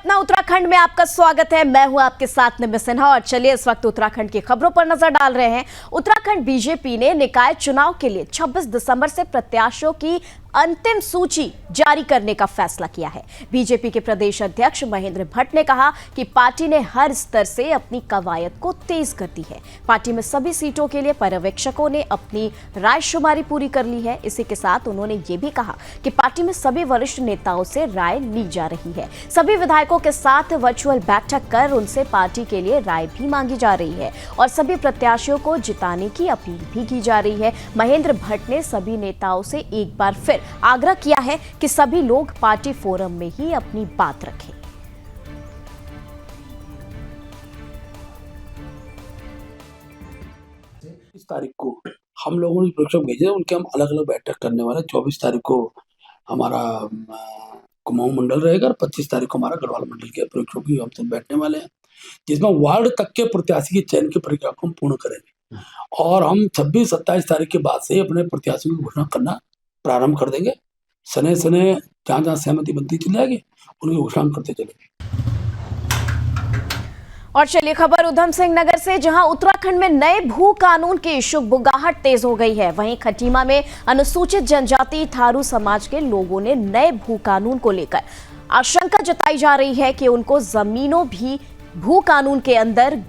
अपना उत्तराखंड में आपका स्वागत है। मैं हूं आपके साथ निम्बे सिन्हा और चलिए इस वक्त उत्तराखंड की खबरों पर नजर डाल रहे हैं। उत्तराखंड बीजेपी ने निकाय चुनाव के लिए 26 दिसंबर से प्रत्याशियों की अंतिम सूची जारी करने का फैसला किया है। बीजेपी के प्रदेश अध्यक्ष महेंद्र भट्ट ने कहा कि पार्टी ने हर स्तर से अपनी कवायद को तेज कर दी है। पार्टी में सभी सीटों के लिए पर्यवेक्षकों ने अपनी रायशुमारी पूरी कर ली है। इसी के साथ उन्होंने ये भी कहा कि पार्टी में सभी वरिष्ठ नेताओं से राय ली जा रही है। सभी विधायकों के साथ वर्चुअल बैठक कर उनसे पार्टी के लिए राय भी मांगी जा रही है और सभी प्रत्याशियों को जिताने की अपील भी की जा रही है। महेंद्र भट्ट ने सभी नेताओं से एक बार फिर आग्रह किया है कि सभी लोग पार्टी फोरम में ही अपनी बात रखें। इस तारीख को हम लोगों ने प्रेक्षक भेजे, उनके हम अलग अलग बैठक करने वाले। 24 तारीख को हमारा कुमाऊं मंडल रहेगा और 25 तारीख को हमारा गढ़वाल मंडल के प्रेक्षकों की हम सब बैठने वाले हैं, जिसमें वार्ड तक के प्रत्याशी के चयन की प्रक्रिया को हम पूर्ण करेंगे और हम 26-27 तारीख के बाद से अपने प्रत्याशियों की घोषणा करना प्रारंभ कर देंगे। सने जहाँ जहाँ सहमति बनती चली जाएगी उनकी घोषणा करते चलेंगे। और चलिए खबर उधम सिंह नगर से, जहां उत्तराखंड में नए भू कानून की शुगबुगाहट तेज हो गई है। वहीं खटीमा में अनुसूचित जनजाति थारू समाज के लोगों ने नए भू कानून को लेकर आशंका जताई जा रही है कि उनको जमीनों भी भू कानून के अंदर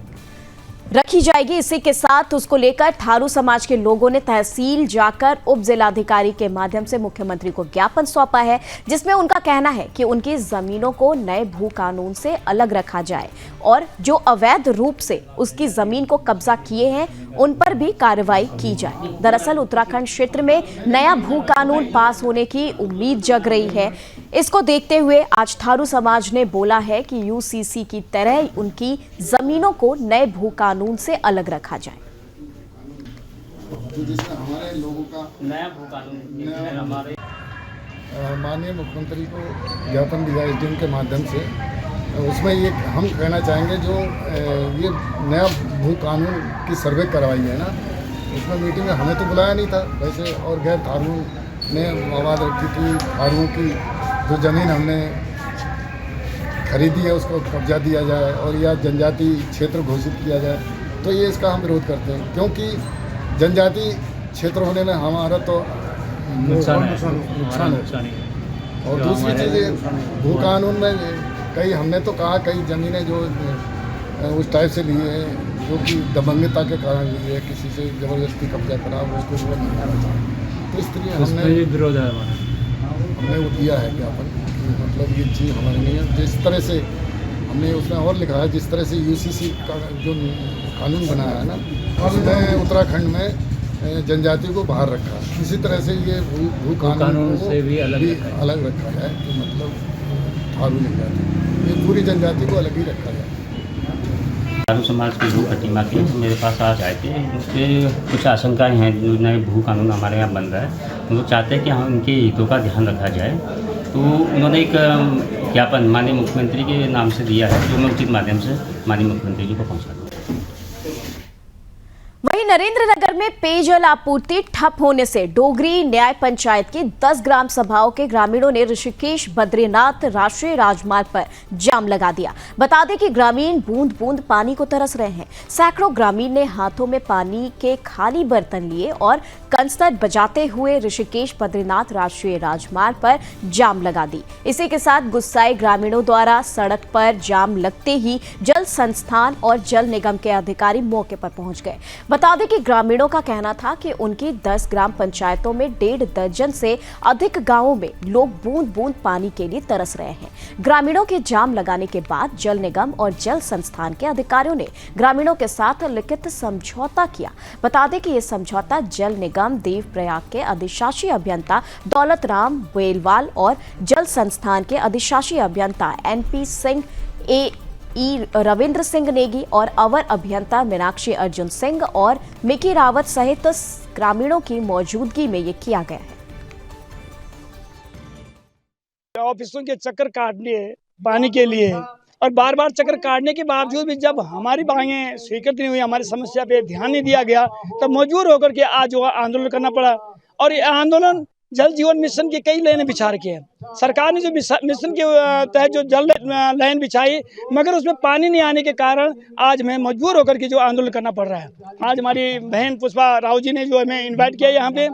रखी जाएगी। इसी के साथ उसको लेकर थारू समाज के लोगों ने तहसील जाकर उप जिलाधिकारी के माध्यम से मुख्यमंत्री को ज्ञापन सौंपा है, जिसमें उनका कहना है कि उनकी जमीनों को नए भू कानून से अलग रखा जाए और जो अवैध रूप से उसकी जमीन को कब्जा किए हैं उन पर भी कार्रवाई की जाए। दरअसल उत्तराखंड क्षेत्र में नया भू कानून पास होने की उम्मीद जग रही है। इसको देखते हुए आज थारू समाज ने बोला है कि यूसीसी की तरह उनकी जमीनों को नए भू कानून से अलग रखा जाए। जिसमें हमारे लोगों का नया भू कानून हमारे माननीय मुख्यमंत्री को ज्ञापन दिया एसडीएम के माध्यम से। उसमें ये हम कहना चाहेंगे, जो ये नया भू कानून की सर्वे करवाई है ना, उसमें मीटिंग में हमें तो बुलाया नहीं था वैसे, और गैर थारू ने मवाद रखी थी। थारुओं की जो ज़मीन हमने खरीदी है उसको कब्जा दिया जाए और या जनजाति क्षेत्र घोषित किया जाए, तो ये इसका हम विरोध करते हैं, क्योंकि जनजाति क्षेत्र होने में हमारा तो नुकसान है। और दूसरी चीज़, भू कानून में कई हमने तो कहा कई ज़मीनें जो उस टाइप से लिए हैं जो कि दबंगता के कारण लिए है, किसी से ज़बरदस्ती कब्जा करा, उसको वो नहीं आना चाहिए। तो इस तरह हमने विरोध है, हमने वो दिया है ज्ञापन, मतलब ये चीज़ हमारे नहीं है। जिस तरह से हमने उसमें और लिखा है, जिस तरह से यूसीसी का जो कानून बनाया है ना, उसमें उत्तराखंड में जनजाति को बाहर रखा है। इसी तरह से ये भू कानून से भी अलग रखा जाए, तो मतलब थारू जनजाति, ये पूरी जनजाति को अलग ही रखा जाए। थारू समाज के लोग खटीमा के मेरे पास आज आए थे। उनके कुछ आशंकाएं हैं, जो नए भू कानून हमारे यहाँ बन रहा है, वो चाहते हैं कि हम उनके हितों का ध्यान रखा जाए। तो उन्होंने एक ज्ञापन माननीय मुख्यमंत्री के नाम से दिया है, जो मैं उचित माध्यम से माननीय मुख्यमंत्री जी को पहुँचा दूँ। वहीं नरेंद्रनगर में पेयजल आपूर्ति ठप होने से डोगरी न्याय पंचायत की 10 ग्राम सभाओं के ग्रामीणों ने ऋषिकेश बद्रीनाथ राष्ट्रीय राजमार्ग पर जाम लगा दिया। बता दें कि ग्रामीण बूंद बूंद पानी को तरस रहे हैं। सैकड़ों ग्रामीण ने हाथों में पानी के खाली बर्तन लिए और कंसर बजाते हुए ऋषिकेश बद्रीनाथ राष्ट्रीय राजमार्ग पर जाम लगा दी। इसी के साथ गुस्साए ग्रामीणों द्वारा सड़क पर जाम लगते ही जल संस्थान और जल निगम के अधिकारी मौके पर पहुंच गए। बता दें कि ग्रामीणों का कहना था कि उनकी 10 ग्राम पंचायतों में 1.5 दर्जन से अधिक गांवों में लोग बूंद बूंद पानी के लिए तरस रहे हैं। ग्रामीणों के जाम लगाने के बाद जल निगम और जल संस्थान के अधिकारियों ने ग्रामीणों के साथ लिखित समझौता किया। बता दें कि यह समझौता जल निगम देवप्रयाग के अधिशासी अभियंता दौलत राम बेलवाल और जल संस्थान के अधिशासी अभियंता NP सिंह, रविंद्र सिंह नेगी और अवर अभियंता मीनाक्षी अर्जुन सिंह और मिकी रावत सहित ग्रामीणों की मौजूदगी में ये किया गया है। ऑफिसों के चक्कर काटने पानी के लिए और बार बार चक्कर काटने के बावजूद भी जब हमारी मांगें स्वीकृत नहीं हुई, हमारी समस्या पे ध्यान नहीं दिया गया, तब मजबूर होकर के आज आंदोलन करना पड़ा। और ये आंदोलन जल जीवन मिशन की कई लाइनें बिछा रखी है। सरकार ने जो मिशन के तहत जो जल लाइन बिछाई, मगर उसमें पानी नहीं आने के कारण आज हमें मजबूर होकर के जो आंदोलन करना पड़ रहा है। आज हमारी बहन पुष्पा राव जी ने जो हमें इन्वाइट किया यहाँ पे,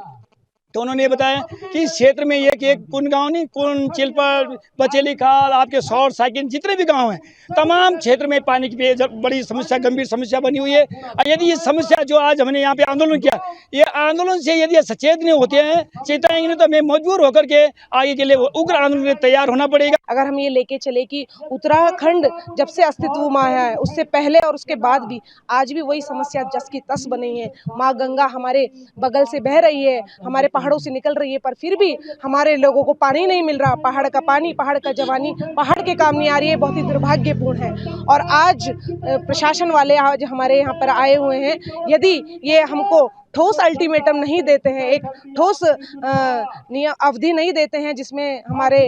तो उन्होंने ये बताया कि इस क्षेत्र में एक कुन गांव नहीं, कुन, चिलपर, बचेली खाल, आपके सौर साइकिल जितने भी गांव हैं, तमाम क्षेत्र में पानी की बड़ी समस्या, गंभीर समस्या बनी हुई है। और यदि ये समस्या जो आज हमने यहाँ पे आंदोलन किया, ये आंदोलन से यदि सचेत नहीं होते हैं, चेताएंगे नहीं, तो हमें मजबूर होकर के आगे के लिए उग्र आंदोलन में तैयार होना पड़ेगा। अगर हम ये लेके चले कि उत्तराखंड जब से अस्तित्व में आया है, उससे पहले और उसके बाद भी आज भी वही समस्या जस की तस बनी है। माँ गंगा हमारे बगल से बह रही है, हमारे पहाड़ों से निकल रही है, पर फिर भी हमारे लोगों को पानी नहीं मिल रहा। पहाड़ का पानी, पहाड़ का जवानी पहाड़ के काम नहीं आ रही है, बहुत ही दुर्भाग्यपूर्ण है। और आज प्रशासन वाले आज हमारे यहाँ पर आए हुए हैं, यदि ये हमको ठोस अल्टीमेटम नहीं देते हैं, एक ठोस अवधि नहीं देते हैं जिसमें हमारे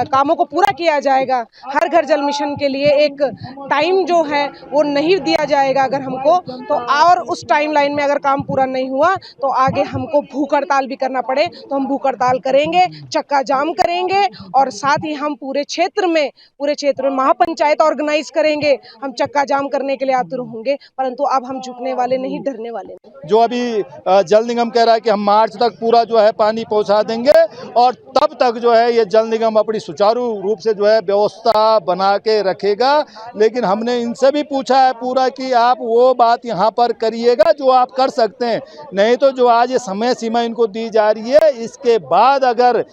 कामों को पूरा किया जाएगा, हर घर जल मिशन के लिए एक टाइम जो है वो नहीं दिया जाएगा अगर हमको, तो और उस टाइम लाइन में अगर काम पूरा नहीं हुआ तो आगे हमको भूख हड़ताल भी करना पड़े तो हम भूख हड़ताल करेंगे, चक्का जाम करेंगे। और साथ ही हम पूरे क्षेत्र में महापंचायत ऑर्गेनाइज करेंगे। हम चक्का जाम करने के लिए आतुर होंगे, परंतु अब हम झुकने वाले नहीं, डरने वाले नहीं। जो अभी जल निगम कह रहा है कि हम मार्च तक पूरा जो है पानी पहुंचा देंगे, और तब तक जो है ये जल निगम अपनी सुचारू रूप से जो है व्यवस्था बना के रखेगा। लेकिन हमने इनसे भी पूछा है पूरा कि आप वो बात यहाँ पर करिएगा जो आप कर सकते हैं, नहीं तो जो आज ये समय सीमा इनको दी जा रही है, इसके बाद अगर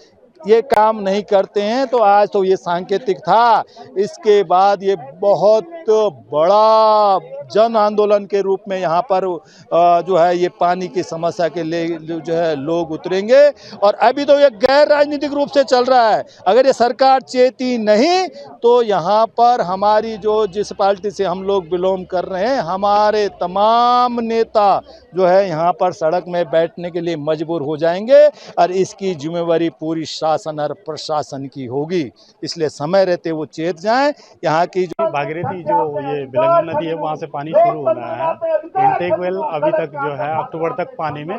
ये काम नहीं करते हैं तो आज तो ये सांकेतिक था, इसके बाद ये बहुत बड़ा जन आंदोलन के रूप में यहाँ पर जो है ये पानी की समस्या के लिए जो है लोग उतरेंगे। और अभी तो ये गैर राजनीतिक रूप से चल रहा है। अगर ये सरकार चेती नहीं तो यहाँ पर हमारी जो जिस पार्टी से हम लोग बिलोंग कर रहे हैं, हमारे तमाम नेता जो है यहाँ पर सड़क में बैठने के लिए मजबूर हो जाएंगे, और इसकी जिम्मेवारी पूरी शासन और प्रशासन की होगी। इसलिए समय रहते वो चेत जाएं। यहाँ की जो भागीरथी जो ये बिलंगम नदी है वहाँ से पानी शुरू होना है। इंटेक वेल अभी तक जो है अक्टूबर तक पानी में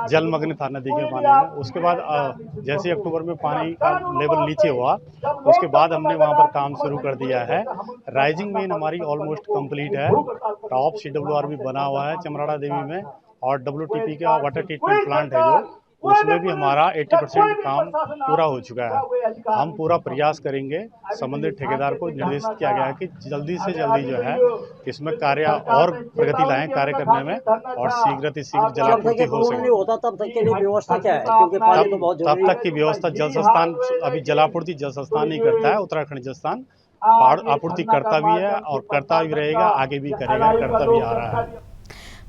जलमग्न था, नदी के पानी में। उसके बाद जैसे अक्टूबर में पानी का लेवल नीचे हुआ, उसके बाद हमने वहाँ पर काम शुरू कर दिया है। राइजिंग मेन हमारी ऑलमोस्ट कंप्लीट है, टॉप CWR भी बना हुआ है चमराड़ा देवी में, और WTP का वाटर ट्रीटमेंट प्लांट है जो, उसमें भी हमारा 80% काम पूरा हो चुका है। हम पूरा प्रयास करेंगे, संबंधित ठेकेदार को निर्देशित किया गया है कि जल्दी से जल्दी जो है इसमें कार्य और प्रगति लाएं कार्य करने में, और शीघ्र जलापूर्ति हो सके। होता तब तक के लिए व्यवस्था क्या है, क्योंकि पानी तो बहुत जरूरी है। तब तक की व्यवस्था जल संस्थान, अभी जलापूर्ति जल संस्थान नहीं करता है, उत्तराखंड जल संस्थान पहाड़ आपूर्ति करता भी है और करता भी रहेगा, आगे भी करेगा, करता भी आ रहा है।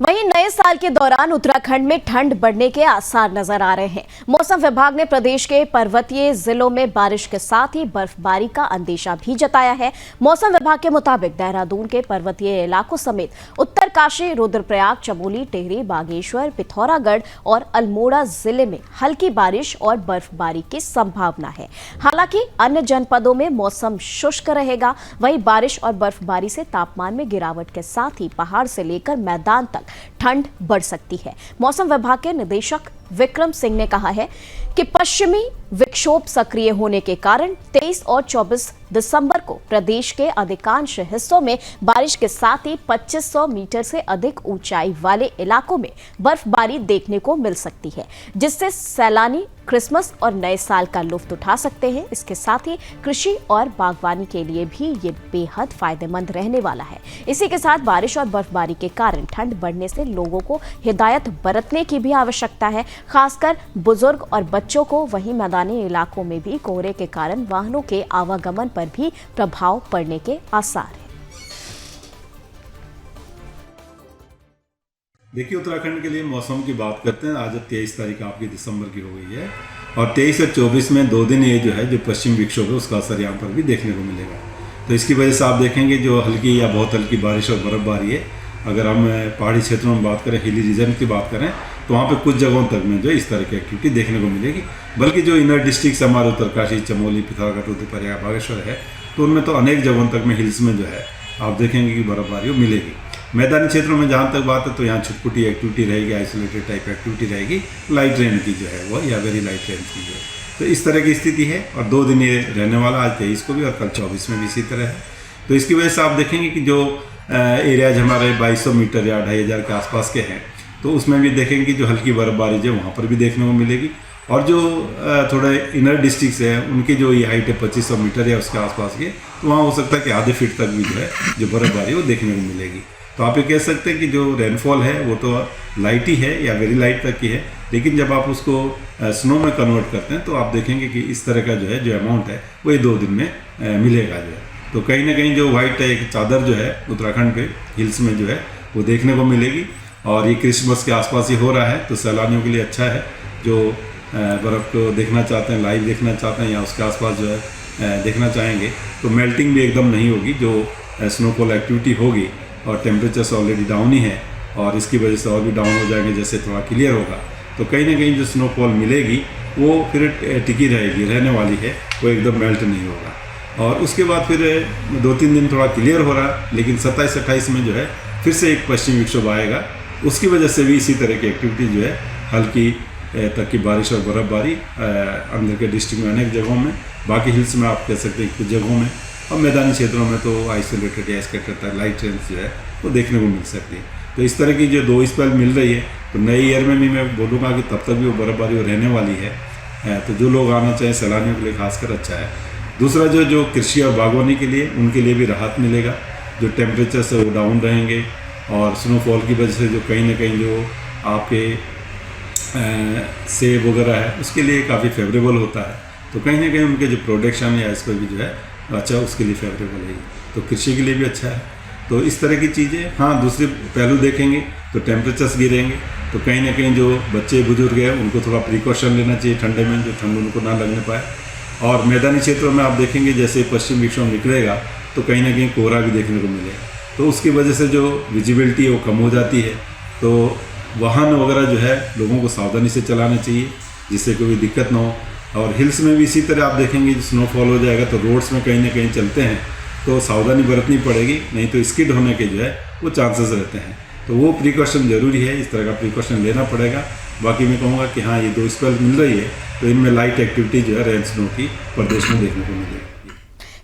वहीं नए साल के दौरान उत्तराखंड में ठंड बढ़ने के आसार नजर आ रहे हैं। मौसम विभाग ने प्रदेश के पर्वतीय जिलों में बारिश के साथ ही बर्फबारी का अंदेशा भी जताया है। मौसम विभाग के मुताबिक देहरादून के पर्वतीय इलाकों समेत उत्तरकाशी, रुद्रप्रयाग, चमोली, टिहरी, बागेश्वर, पिथौरागढ़ और अल्मोड़ा जिले में हल्की बारिश और बर्फबारी की संभावना है। हालांकि अन्य जनपदों में मौसम शुष्क रहेगा। वहीं बारिश और बर्फबारी से तापमान में गिरावट के साथ ही पहाड़ से लेकर मैदान तक ठंड बढ़ सकती है। मौसम विभाग के निदेशक विक्रम सिंह ने कहा है कि पश्चिमी विक्षोभ सक्रिय होने के कारण 23 और 24 दिसंबर को प्रदेश के अधिकांश हिस्सों में बारिश के साथ ही 2500 मीटर से अधिक ऊंचाई वाले इलाकों में बर्फबारी देखने को मिल सकती है, जिससे सैलानी क्रिसमस और नए साल का लुत्फ उठा सकते हैं। इसके साथ ही कृषि और बागवानी के लिए भी ये बेहद फायदेमंद रहने वाला है। इसी के साथ बारिश और बर्फबारी के कारण ठंड बढ़ने से लोगों को हिदायत बरतने की भी आवश्यकता है, खासकर बुजुर्ग और बच्चों को। वहीं मैदानी इलाकों में भी कोहरे के कारण वाहनों के आवागमन पर भी प्रभाव पड़ने के आसार हैं। देखिए, उत्तराखंड के लिए मौसम की बात करते हैं। आज 23 तारीख आपकी दिसंबर की हो गई है, और 23 और 24 में 2 दिन ये जो है जो पश्चिम विक्षोभ है उसका असर यहाँ पर भी देखने को मिलेगा। तो इसकी वजह से आप देखेंगे जो हल्की या बहुत हल्की बारिश और बर्फबारी है। अगर हम पहाड़ी क्षेत्रों में बात करें, हिली रीजन की बात करें, तो वहाँ पे कुछ जगहों तक में जो इस तरह की एक्टिविटी देखने को मिलेगी। बल्कि जो इनर डिस्ट्रिक्ट हमारे उत्तरकाशी, चमोली, पिथौरागढ़, रुद्रप्रयाग, बागेश्वर है, तो उनमें तो अनेक जगहों तक में हिल्स में जो है आप देखेंगे कि बर्फबारी मिलेगी। मैदानी क्षेत्रों में जहाँ तक बात है तो यहाँ छुटपुटी एक्टिविटी रहेगी, आइसोलेटेड टाइप एक्टिविटी रहेगी, लाइट रेन की जो है वो या वेरी लाइट रेन की जो है, तो इस तरह की स्थिति है। और 2 दिन ये रहने वाला, आज 23 को भी और कल 24 में भी इसी तरह है। तो इसकी वजह से आप देखेंगे कि जो एरियाज हमारे 2200 मीटर या 2500 के आसपास के हैं, तो उसमें भी देखेंगे कि जो हल्की बर्फबारी जो वहाँ पर भी देखने को मिलेगी। और जो थोड़े इनर डिस्ट्रिक्ट्स हैं उनकी जो ये हाइट है 2500 मीटर या उसके आसपास के, तो वहाँ हो सकता है कि आधे फीट तक भी जो है जो बर्फबारी वो देखने को मिलेगी। तो आप ये कह सकते हैं कि जो रेनफॉल है वो तो लाइट ही है या वेरी लाइट तक की है, लेकिन जब आप उसको स्नो में कन्वर्ट करते हैं तो आप देखेंगे कि इस तरह का जो है जो अमाउंट है वो ये 2 दिन में मिलेगा जो है। तो कहीं ना कहीं जो वाइट एक चादर जो है उत्तराखंड पे हिल्स में जो है वो देखने को मिलेगी। और ये क्रिसमस के आसपास ही हो रहा है, तो सैलानियों के लिए अच्छा है जो बर्फ़ को देखना चाहते हैं, लाइव देखना चाहते हैं या उसके आसपास जो है देखना चाहेंगे। तो मेल्टिंग भी एकदम नहीं होगी, जो स्नोफॉल एक्टिविटी होगी। और टेम्परेचर्स ऑलरेडी डाउन ही है और इसकी वजह से और भी डाउन हो जाएंगे जैसे थोड़ा क्लियर होगा। तो कहीं ना कहीं जो स्नोफॉल मिलेगी वो फिर टिकी रहेगी, रहने वाली है, वो एकदम मेल्ट नहीं होगा। और उसके बाद फिर 2-3 दिन थोड़ा क्लियर हो रहा, लेकिन 27-28 में जो है फिर से एक पश्चिमी विक्षोभ आएगा। उसकी वजह से भी इसी तरह की एक्टिविटी जो है हल्की तक की बारिश और बर्फबारी अंदर के डिस्ट्रिक्ट में अनेक जगहों में, बाकी हिल्स में आप कह सकते हैं कुछ जगहों में, और मैदानी क्षेत्रों में तो आइसोलेटेड या स्कैटर्ड लाइट रेन्स जो है वो देखने को मिल सकती है। तो इस तरह की जो 2 स्पेल मिल रही है, तो नए ईयर में भी मैं बोलूँगा कि तब तक भी वो बर्फबारी वो रहने वाली है। तो जो लोग आना चाहें सैलानियों के लिए खासकर अच्छा है। दूसरा जो कृषि और बागवानी के लिए, उनके लिए भी राहत मिलेगा। जो टेम्परेचर है वो डाउन रहेंगे और स्नोफॉल की वजह से जो कहीं ना कहीं जो आपके सेब वगैरह है उसके लिए काफ़ी फेवरेबल होता है। तो कहीं ना कहीं उनके जो प्रोडक्शन या इस पर भी जो है अच्छा उसके लिए फेवरेबल है, तो कृषि के लिए भी अच्छा है। तो इस तरह की चीज़ें। हाँ, दूसरे पहलू देखेंगे तो टेम्परेचर्स गिरेंगे, तो कहीं ना कहीं जो बच्चे बुजुर्ग हैं उनको थोड़ा प्रिकॉशन लेना चाहिए ठंडे में, जो ठंड उनको ना लगने पाए। और मैदानी क्षेत्रों में आप देखेंगे जैसे पश्चिम विक्षोभ निकलेगा तो कहीं ना कहीं कोहरा भी देखने को मिलेगा, तो उसकी वजह से जो विजिबिलिटी है वो कम हो जाती है। तो वाहन वगैरह जो है लोगों को सावधानी से चलाना चाहिए जिससे कोई दिक्कत ना हो। और हिल्स में भी इसी तरह आप देखेंगे स्नोफॉल हो जाएगा तो रोड्स में कहीं ना कहीं चलते हैं तो सावधानी बरतनी पड़ेगी, नहीं तो स्किड होने के जो है वो चांसेस रहते हैं। तो वो प्रिकॉशन ज़रूरी है, इस तरह का प्रिकॉशन लेना पड़ेगा। बाकी मैं कहूँगा कि हाँ, ये 2 स्पेल मिल रही है तो इनमें लाइट एक्टिविटी जो है रेन स्नो की प्रदेश में देखने को मिलेगी।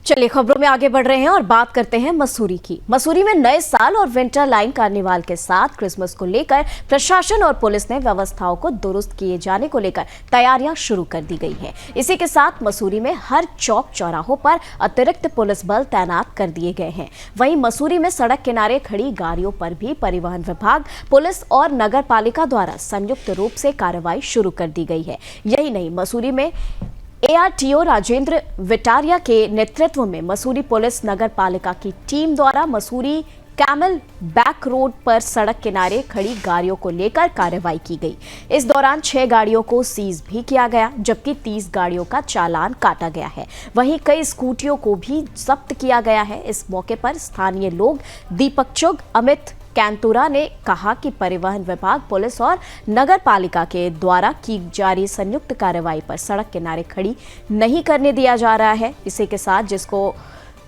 चलिए खबरों में आगे बढ़ रहे हैं और बात करते हैं मसूरी की। मसूरी में नए साल और विंटर लाइन कार्निवाल के साथ क्रिसमस को लेकर प्रशासन और पुलिस ने व्यवस्थाओं को दुरुस्त किए जाने को लेकर तैयारियां शुरू कर दी गई हैं। इसी के साथ मसूरी में हर चौक चौराहों पर अतिरिक्त पुलिस बल तैनात कर दिए गए हैं। वहीं मसूरी में सड़क किनारे खड़ी गाड़ियों पर भी परिवहन विभाग, पुलिस और नगर पालिका द्वारा संयुक्त रूप से कार्रवाई शुरू कर दी गई है। यही नहीं, मसूरी में ARTO राजेंद्र विटारिया के नेतृत्व में मसूरी पुलिस नगर पालिका की टीम द्वारा मसूरी कैमल बैक रोड पर सड़क किनारे खड़ी गाड़ियों को लेकर कार्रवाई की गई। इस दौरान 6 गाड़ियों को सीज भी किया गया, जबकि 30 गाड़ियों का चालान काटा गया है। वहीं कई स्कूटियों को भी जब्त किया गया है। इस मौके पर स्थानीय लोग दीपक चुग, अमित कैंतुरा ने कहा कि परिवहन विभाग, पुलिस और नगर पालिका के द्वारा की जा रही संयुक्त कार्रवाई पर सड़क किनारे खड़ी नहीं करने दिया जा रहा है। इसी के साथ जिसको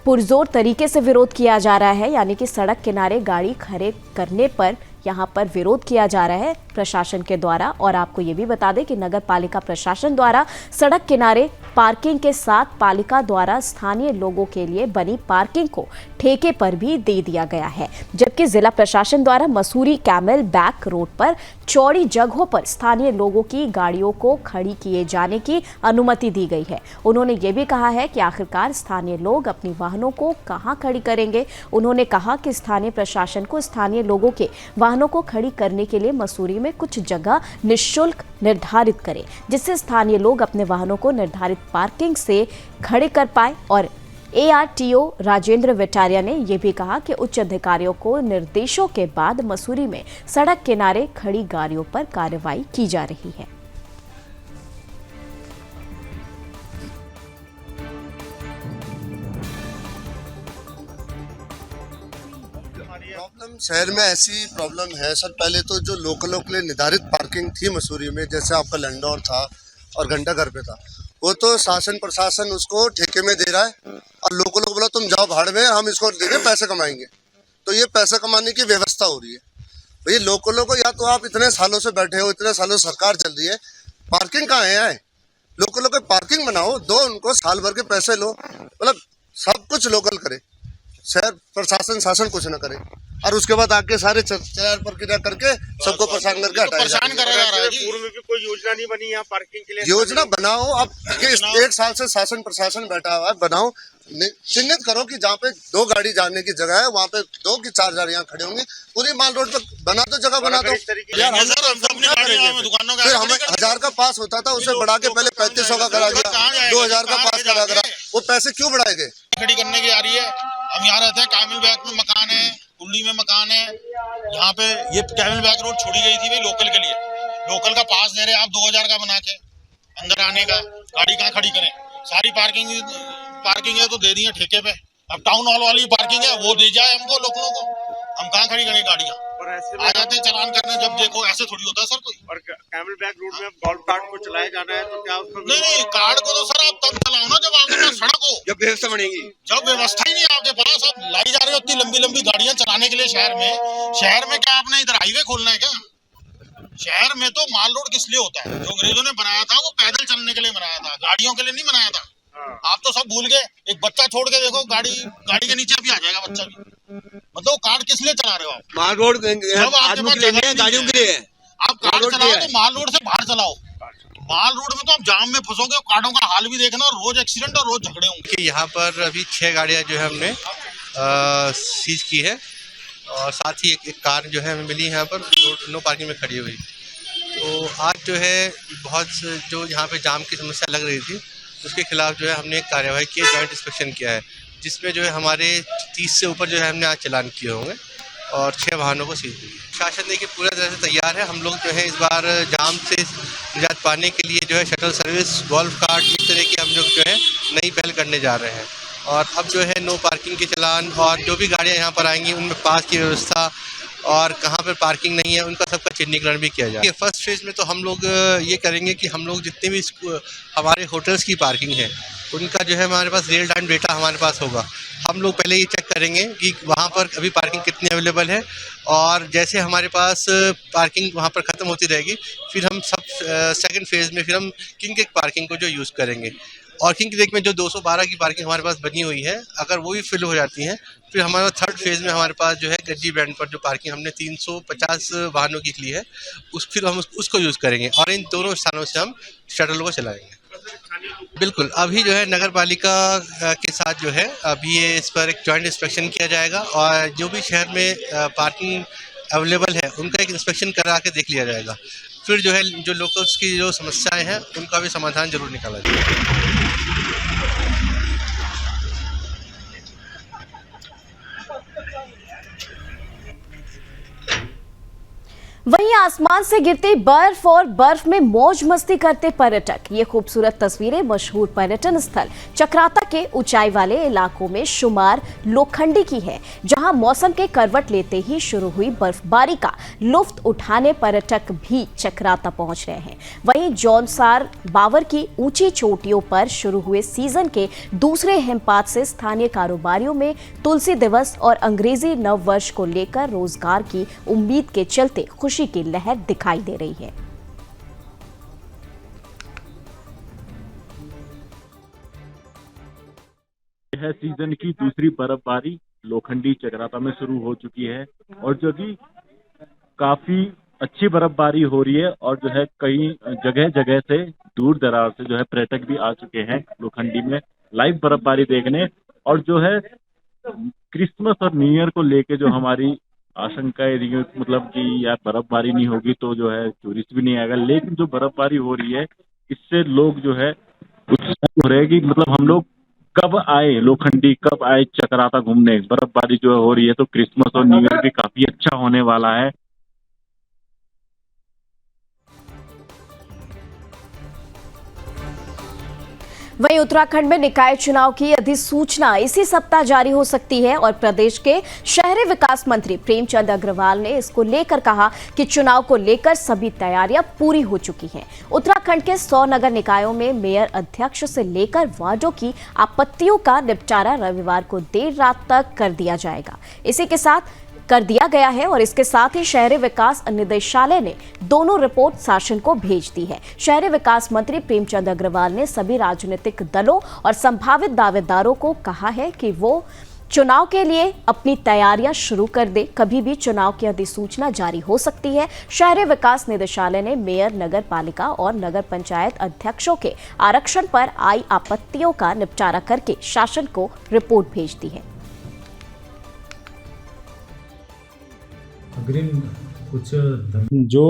पुरजोर तरीके से विरोध किया जा रहा है, यानी कि सड़क किनारे गाड़ी खड़े करने पर यहाँ पर विरोध किया जा रहा है प्रशासन के द्वारा। और आपको ये भी बता दें कि नगर पालिका प्रशासन द्वारा सड़क किनारे पार्किंग के साथ पालिका द्वारा स्थानीय लोगों के लिए बनी पार्किंग को ठेके पर भी दे दिया गया है, जबकि जिला प्रशासन द्वारा मसूरी कैमल बैक रोड पर चौड़ी जगहों पर स्थानीय लोगों की गाड़ियों को खड़ी किए जाने की अनुमति दी गई है। उन्होंने ये भी कहा है कि आखिरकार स्थानीय लोग अपनी वाहनों को कहां खड़ी करेंगे। उन्होंने कहा कि स्थानीय प्रशासन को स्थानीय लोगों के वाहनों को खड़ी करने के लिए मसूरी में कुछ जगह निःशुल्क निर्धारित करें, जिससे स्थानीय लोग अपने वाहनों को निर्धारित पार्किंग से खड़े कर पाए। और ARTO राजेंद्र विटारिया ने यह भी कहा कि उच्च अधिकारियों को निर्देशों के बाद मसूरी में सड़क किनारे खड़ी गाड़ियों पर कार्रवाई की जा रही है। प्रॉब्लम शहर में ऐसी प्रॉब्लम है सर, पहले तो जो लोकलों के लिए निर्धारित पार्किंग थी मसूरी में, जैसे आपका लंडौर था और घंटाघर पे था, वो तो शासन प्रशासन उसको ठेके में दे रहा है और लोकलों को बोला तुम जाओ भाड़ में, हम इसको देके पैसे कमाएंगे। तो ये पैसा कमाने की व्यवस्था हो रही है। भाई लोकलों को, या तो आप इतने सालों से बैठे हो, इतने सालों से सरकार चल रही है, पार्किंग कहाँ है? लोकलों को पार्किंग बनाओ, दो उनको साल भर के पैसे लो, मतलब सब कुछ लोकल करे, शहर प्रशासन शासन कुछ न करे, और उसके बाद आके सारे चलान प्रक्रिया करके सबको परेशान करके हटाया जा रहा है। पूर्व में भी कोई योजना नहीं बनी यहाँ पार्किंग के लिए? योजना बनाओ आप, एक साल से शासन प्रशासन बैठा हुआ है, बनाओ, चिन्हित करो कि जहाँ पे 2 गाड़ी जाने की जगह है वहाँ पे 2 की 4 गाड़ियाँ खड़े होंगी, पूरी माल रोड पे बना दो, जगह बना दो। यार हम फिर हमें 1000 का पास होता था, उसे बढ़ा के पहले 3500 का करा गया, 2000 का पास करा गया, वो पैसे क्यों बढ़ाए गए? खड़ी करने की आ रही है। हम यहाँ रहते हैं, कैमल बैग में मकान है, कुंडी में मकान है, यहाँ पे ये कैमल बैग रोड छोड़ी गई थी भाई लोकल के लिए। लोकल का पास दे रहे हैं आप 2000 का बना के, अंदर आने का, गाड़ी कहाँ खड़ी करें? सारी पार्किंग है तो दे दी है ठेके पे। अब टाउन हॉल वाली पार्किंग है वो दे जाए हमको, लोकलों को, हम कहाँ खड़ी करें गाड़ियाँ? आ जाते हैं चलान करने, जब देखो ऐसे थोड़ी होता है सर कोई। और कैमल बैग रोड में गोल्फ कार्ट को चलाया जाना है तो क्या उसको? नहीं, कार्ड को तो सर आप तब चलाओ ना जब आपके पास सड़क हो, जब व्यवस्था बनेगी। जब व्यवस्था ही नहीं आपके पास, आप लाई जा रहे हो इतनी लंबी लंबी गाड़ियां चलाने के लिए शहर में क्या आपने इधर हाईवे खोलना है क्या? शहर में तो माल रोड किस लिए होता है? जो अंग्रेजों ने बनाया था वो पैदल चलने के लिए बनाया था, गाड़ियों के लिए नहीं बनाया था। आप तो सब भूल गए। एक बच्चा छोड़ के देखो, गाड़ी के नीचे भी आ जाएगा बच्चा भी। मतलब कार्ड किस लिए चला रहे हो आप? माल रोड आदमी के लिए, गाड़ियों के लिए आप कार्ड चलाओ तो माल रोड से बाहर चलाओ। माल रोड में तो आप जाम में फंसोगे, कार्डों का हाल भी देखना, रोज एक्सीडेंट और रोज झगड़े होंगे। यहाँ पर अभी 6 गाड़ियाँ जो है हमने सीज की है, और साथ ही एक कार जो है हमें मिली यहाँ पर नो पार्किंग में खड़ी हुई। तो आज जो है बहुत जो यहाँ पे जाम की समस्या लग रही थी, उसके खिलाफ जो है हमने एक कार्यवाही की, जॉइंट इंस्पेक्शन किया है, जिसमें जो है हमारे 30 से ऊपर जो है हमने आज चालान किए होंगे और 6 वाहनों को सीज किया। शासन देखिए पूरा तरह से तैयार है। हम लोग जो है इस बार जाम से निजात पाने के लिए जो है शटल सर्विस, गोल्फ कार्ट, इस तरह की हम लोग जो है नई पहल करने जा रहे हैं। और अब जो है नो पार्किंग के चालान, और जो भी गाड़ियाँ यहाँ पर आएंगी उनमें पास की व्यवस्था और कहाँ पर पार्किंग नहीं है उनका सबका चिन्हीकरण भी किया जाए। फर्स्ट फेज़ में तो हम लोग ये करेंगे कि हम लोग जितने भी हमारे होटल्स की पार्किंग है उनका जो है हमारे पास रियल टाइम डेटा हमारे पास होगा। हम लोग पहले ये चेक करेंगे कि वहाँ पर अभी पार्किंग कितनी अवेलेबल है, और जैसे हमारे पास पार्किंग वहाँ पर ख़त्म होती रहेगी, फिर हम सब सेकंड फेज़ में फिर हम किंग एक पार्किंग को जो यूज़ करेंगे। और किंग लेक में जो 212 की पार्किंग हमारे पास बनी हुई है, अगर वो भी फिल हो जाती हैं, फिर हमारा थर्ड फेज़ में हमारे पास जो है गज्जी बैंड पर जो पार्किंग हमने 350 वाहनों की ली है, फिर हम उसको यूज़ करेंगे, और इन दोनों स्थानों से हम शटल को चलाएंगे। बिल्कुल, अभी जो है नगर पालिका के साथ जो है अभी ये इस पर एक जॉइंट इंस्पेक्शन किया जाएगा, और जो भी शहर में पार्किंग अवेलेबल है उनका एक इंस्पेक्शन करा के देख लिया जाएगा। फिर जो है जो लोकल्स की जो समस्याएं हैं उनका भी समाधान जरूर निकाला जाएगा। वहीं आसमान से गिरती बर्फ और बर्फ में मौज मस्ती करते पर्यटक। ये खूबसूरत तस्वीरें मशहूर पर्यटन स्थल चक्राता के ऊंचाई वाले इलाकों में शुमार लोखंडी की है, जहां मौसम के करवट लेते ही शुरू हुई बर्फबारी का लुत्फ उठाने पर्यटक भी चक्राता पहुंच रहे हैं। वहीं जौनसार बावर की ऊंची चोटियों पर शुरू हुए सीजन के दूसरे हिमपात से स्थानीय कारोबारियों में तुलसी दिवस और अंग्रेजी नव वर्ष को लेकर रोजगार की उम्मीद के चलते खुशी की लहर दिखाई दे रही है। यह सीजन की दूसरी बर्फबारी लोखंडी चक्राता में शुरू हो चुकी है, और जो कि काफी अच्छी बर्फबारी हो रही है, और जो है कई जगह जगह से दूर दराज से जो है पर्यटक भी आ चुके हैं लोखंडी में लाइव बर्फबारी देखने। और जो है क्रिसमस और न्यू ईयर को लेके जो हमारी आशंकाएं रही, मतलब कि यार बर्फबारी नहीं होगी तो जो है टूरिस्ट भी नहीं आएगा, लेकिन जो बर्फबारी हो रही है इससे लोग जो है उत्साहित हो रहे हैं कि मतलब हम लोग कब आए लोखंडी, कब आए चक्राता घूमने। बर्फबारी जो हो रही है तो क्रिसमस और न्यू ईयर भी काफी अच्छा होने वाला है। वहीं उत्तराखंड में निकाय चुनाव की अधिसूचना इसी सप्ताह जारी हो सकती है और प्रदेश के शहरी विकास मंत्री प्रेमचंद अग्रवाल ने इसको लेकर कहा कि चुनाव को लेकर सभी तैयारियां पूरी हो चुकी हैं। उत्तराखंड के 100 नगर निकायों में मेयर अध्यक्ष से लेकर वार्डों की आपत्तियों का निपटारा रविवार को देर रात तक कर दिया जाएगा। इसी के साथ कर दिया गया है और इसके साथ ही शहरी विकास निदेशालय ने दोनों रिपोर्ट शासन को भेज दी है। शहरी विकास मंत्री प्रेमचंद अग्रवाल ने सभी राजनीतिक दलों और संभावित दावेदारों को कहा है कि वो चुनाव के लिए अपनी तैयारियां शुरू कर दे। कभी भी चुनाव की अधिसूचना जारी हो सकती है। शहरी विकास निदेशालय ने मेयर, नगर पालिका और नगर पंचायत अध्यक्षों के आरक्षण पर आई आपत्तियों का निपटारा करके शासन को रिपोर्ट भेज दी है। अग्रिम कुछ जो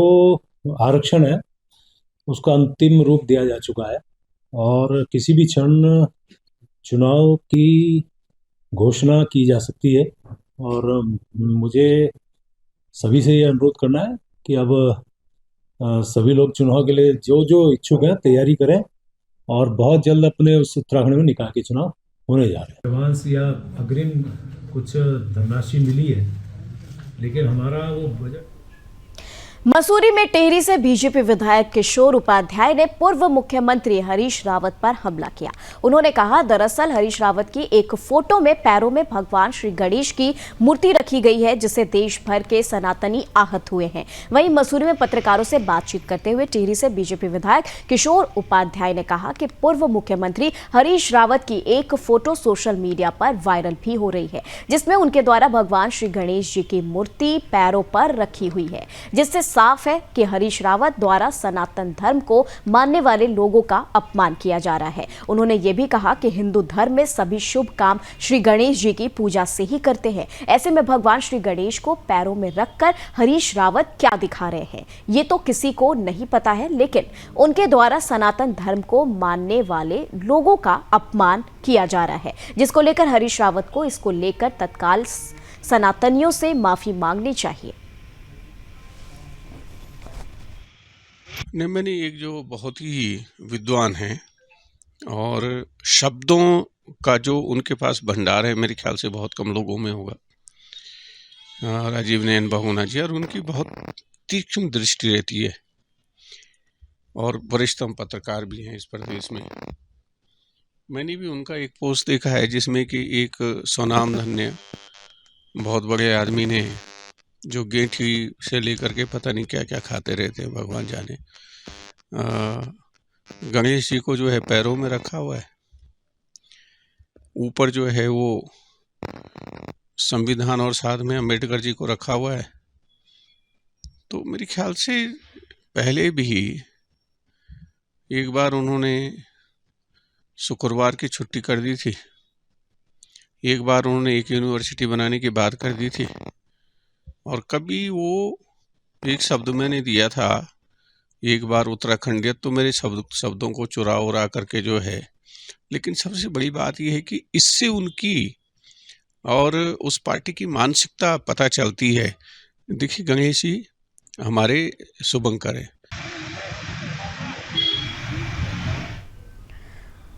आरक्षण है उसका अंतिम रूप दिया जा चुका है और किसी भी क्षण चुनाव की घोषणा की जा सकती है और मुझे सभी से ये अनुरोध करना है कि अब सभी लोग चुनाव के लिए जो जो इच्छुक हैं तैयारी करें और बहुत जल्द अपने उस उत्तराखंड में निकाय के चुनाव होने जा रहे हैं। एडवांस या अग्रिम कुछ धनराशि मिली है, लेकिन हमारा वो बजट। मसूरी में टिहरी से बीजेपी विधायक किशोर उपाध्याय ने पूर्व मुख्यमंत्री हरीश रावत पर हमला किया। उन्होंने कहा, दरअसल हरीश रावत की एक फोटो में पैरों में भगवान श्री गणेश की मूर्ति रखी गई है, जिससे देश भर के सनातनी आहत हुए हैं। वहीं मसूरी में पत्रकारों से बातचीत करते हुए टिहरी से बीजेपी विधायक किशोर उपाध्याय ने कहा कि पूर्व मुख्यमंत्री हरीश रावत की एक फोटो सोशल मीडिया पर वायरल भी हो रही है, जिसमें उनके द्वारा भगवान श्री गणेश जी की मूर्ति पैरों पर रखी हुई है, जिससे साफ है कि हरीश रावत द्वारा सनातन धर्म को मानने वाले लोगों का अपमान किया जा रहा है। उन्होंने ये भी कहा कि हिंदू धर्म में सभी शुभ काम श्री गणेश जी की पूजा से ही करते हैं। ऐसे में भगवान श्री गणेश को पैरों में रखकर हरीश रावत क्या दिखा रहे हैं, ये तो किसी को नहीं पता है, लेकिन उनके द्वारा सनातन धर्म को मानने वाले लोगों का अपमान किया जा रहा है, जिसको लेकर हरीश रावत को इसको लेकर तत्काल सनातनियों से माफी मांगनी चाहिए। मैंने एक जो बहुत ही विद्वान हैं और शब्दों का जो उनके पास भंडार है, मेरे ख्याल से बहुत कम लोगों में होगा, राजीव नयन बहुगुणा जी, और उनकी बहुत तीक्ष्ण दृष्टि रहती है और वरिष्ठतम पत्रकार भी हैं इस प्रदेश में। मैंने भी उनका एक पोस्ट देखा है जिसमें कि एक स्वनाम धन्य बहुत बड़े आदमी ने, जो गेंठी से लेकर के पता नहीं क्या क्या खाते रहते हैं भगवान जाने, गणेश जी को जो है पैरों में रखा हुआ है, ऊपर जो है वो संविधान और साथ में अम्बेडकर जी को रखा हुआ है। तो मेरे ख्याल से पहले भी एक बार उन्होंने शुक्रवार की छुट्टी कर दी थी, एक बार उन्होंने एक यूनिवर्सिटी बनाने की बात कर दी थी, और कभी वो एक शब्द मैंने दिया था, एक बार उत्तराखंडियत तो मेरे शब्दों को चुरा उरा करके जो है, लेकिन सबसे बड़ी बात यह है कि इससे उनकी और उस पार्टी की मानसिकता पता चलती है। देखिए, गणेश जी हमारे शुभंकर है।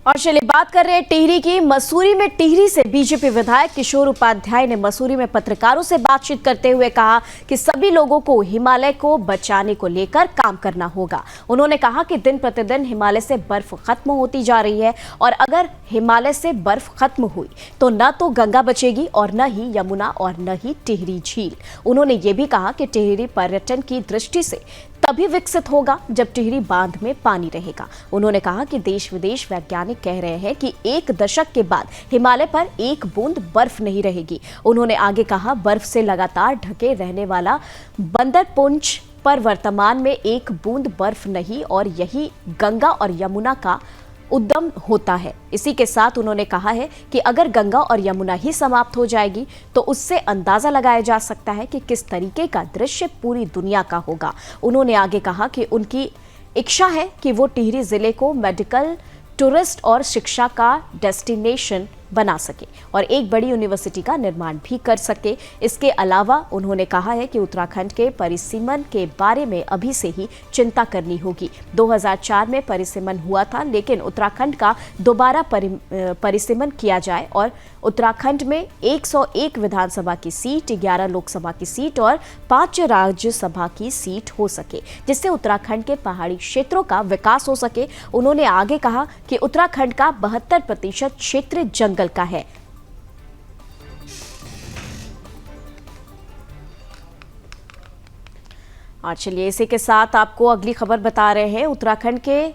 और चलिए बात कर रहे हैं टिहरी की। मसूरी में टिहरी से बीजेपी विधायक किशोर उपाध्याय ने मसूरी में पत्रकारों से बातचीत करते हुए कहा कि सभी लोगों को हिमालय को बचाने को लेकर काम करना होगा। उन्होंने कहा कि दिन प्रतिदिन हिमालय से बर्फ खत्म होती जा रही है और अगर हिमालय से बर्फ खत्म हुई तो न तो गंगा बचेगी और न ही यमुना और न ही टिहरी झील। उन्होंने ये भी कहा कि टिहरी पर्यटन की दृष्टि से तभी विकसित होगा जब टिहरी बांध में पानी रहेगा। उन्होंने कहा कि देश विदेश वैज्ञानिक कह रहे हैं कि 1 दशक के बाद हिमालय पर एक बूंद बर्फ नहीं रहेगी। उन्होंने आगे कहा, बर्फ से लगातार ढके रहने वाला बंदरपुंज पर वर्तमान में एक बूंद बर्फ नहीं और यही गंगा और यमुना का उद्गम होता है। इसी के साथ उन्होंने कहा है कि अगर गंगा और यमुना ही समाप्त हो जाएगी तो उससे अंदाजा लगाया जा सकता है कि किस तरीके का दृश्य पूरी दुनिया का होगा। उन्होंने आगे कहा कि उनकी इच्छा है कि वो टिहरी जिले को मेडिकल, टूरिस्ट और शिक्षा का डेस्टिनेशन बना सके और एक बड़ी यूनिवर्सिटी का निर्माण भी कर सके। इसके अलावा उन्होंने कहा है कि उत्तराखंड के परिसीमन के बारे में अभी से ही चिंता करनी होगी। 2004 में परिसीमन हुआ था, लेकिन उत्तराखंड का दोबारा परिसीमन किया जाए और उत्तराखंड में 101 विधानसभा की सीट, 11 लोकसभा की सीट और 5 राज्यसभा की सीट हो सके, जिससे उत्तराखंड के पहाड़ी क्षेत्रों का विकास हो सके। उन्होंने आगे कहा कि उत्तराखंड का 72% क्षेत्र जंगल का है। और चलिए इसी के साथ आपको अगली खबर बता रहे हैं उत्तराखंड के।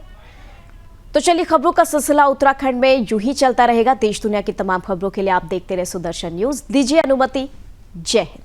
तो चलिए खबरों का सिलसिला उत्तराखंड में यूं ही चलता रहेगा। देश दुनिया की तमाम खबरों के लिए आप देखते रहे सुदर्शन न्यूज। दीजिए अनुमति। जय हिंद।